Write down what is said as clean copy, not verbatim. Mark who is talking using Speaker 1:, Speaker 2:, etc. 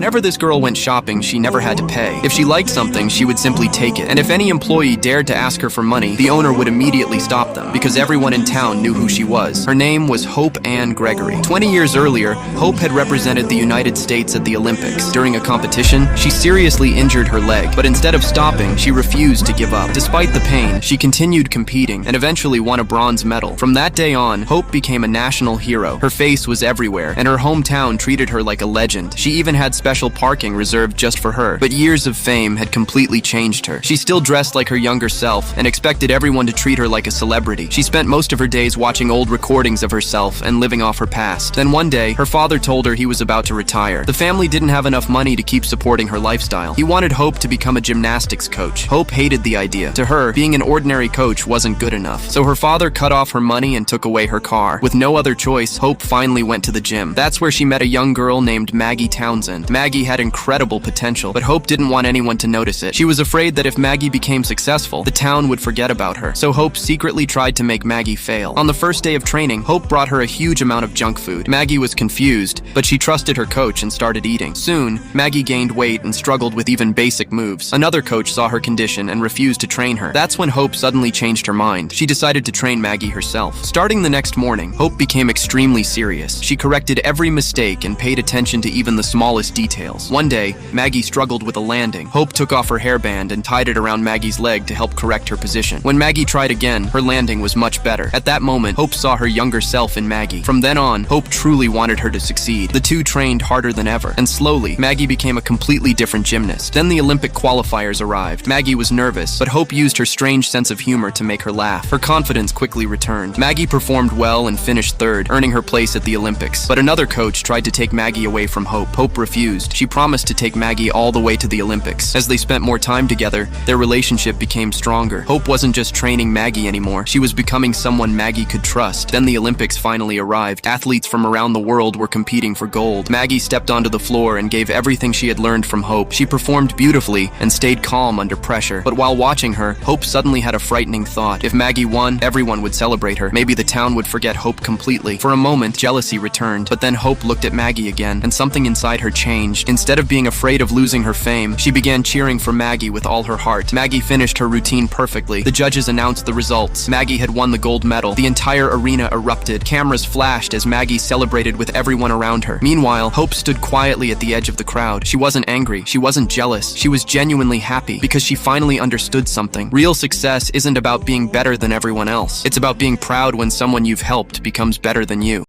Speaker 1: Whenever this girl went shopping, she never had to pay. If she liked something, she would simply take it. And if any employee dared to ask her for money, the owner would immediately stop them, because everyone in town knew who she was. Her name was Hope Ann Gregory. 20 years earlier, Hope had represented the United States at the Olympics. During a competition, she seriously injured her leg, but instead of stopping, she refused to give up. Despite the pain, she continued competing and eventually won a bronze medal. From that day on, Hope became a national hero. Her face was everywhere, and her hometown treated her like a legend. She even had special parking reserved just for her. But years of fame had completely changed her. She still dressed like her younger self and expected everyone to treat her like a celebrity. She spent most of her days watching old recordings of herself and living off her past. Then one day, her father told her he was about to retire. The family didn't have enough money to keep supporting her lifestyle. He wanted Hope to become a gymnastics coach. Hope hated the idea. To her, being an ordinary coach wasn't good enough. So her father cut off her money and took away her car. With no other choice, Hope finally went to the gym. That's where she met a young girl named Maggie Townsend. Maggie had incredible potential, but Hope didn't want anyone to notice it. She was afraid that if Maggie became successful, the town would forget about her. So Hope secretly tried to make Maggie fail. On the first day of training, Hope brought her a huge amount of junk food. Maggie was confused, but she trusted her coach and started eating. Soon, Maggie gained weight and struggled with even basic moves. Another coach saw her condition and refused to train her. That's when Hope suddenly changed her mind. She decided to train Maggie herself. Starting the next morning, Hope became extremely serious. She corrected every mistake and paid attention to even the smallest details. One day, Maggie struggled with a landing. Hope took off her hairband and tied it around Maggie's leg to help correct her position. When Maggie tried again, her landing was much better. At that moment, Hope saw her younger self in Maggie. From then on, Hope truly wanted her to succeed. The two trained harder than ever, and slowly, Maggie became a completely different gymnast. Then the Olympic qualifiers arrived. Maggie was nervous, but Hope used her strange sense of humor to make her laugh. Her confidence quickly returned. Maggie performed well and finished third, earning her place at the Olympics. But another coach tried to take Maggie away from Hope. Hope refused. She promised to take Maggie all the way to the Olympics. As they spent more time together, their relationship became stronger. Hope wasn't just training Maggie anymore. She was becoming someone Maggie could trust. Then the Olympics finally arrived. Athletes from around the world were competing for gold. Maggie stepped onto the floor and gave everything she had learned from Hope. She performed beautifully and stayed calm under pressure. But while watching her, Hope suddenly had a frightening thought. If Maggie won, everyone would celebrate her. Maybe the town would forget Hope completely. For a moment, jealousy returned. But then Hope looked at Maggie again, and something inside her changed. Instead of being afraid of losing her fame, she began cheering for Maggie with all her heart. Maggie finished her routine perfectly. The judges announced the results. Maggie had won the gold medal. The entire arena erupted. Cameras flashed as Maggie celebrated with everyone around her. Meanwhile, Hope stood quietly at the edge of the crowd. She wasn't angry. She wasn't jealous. She was genuinely happy because she finally understood something. Real success isn't about being better than everyone else. It's about being proud when someone you've helped becomes better than you.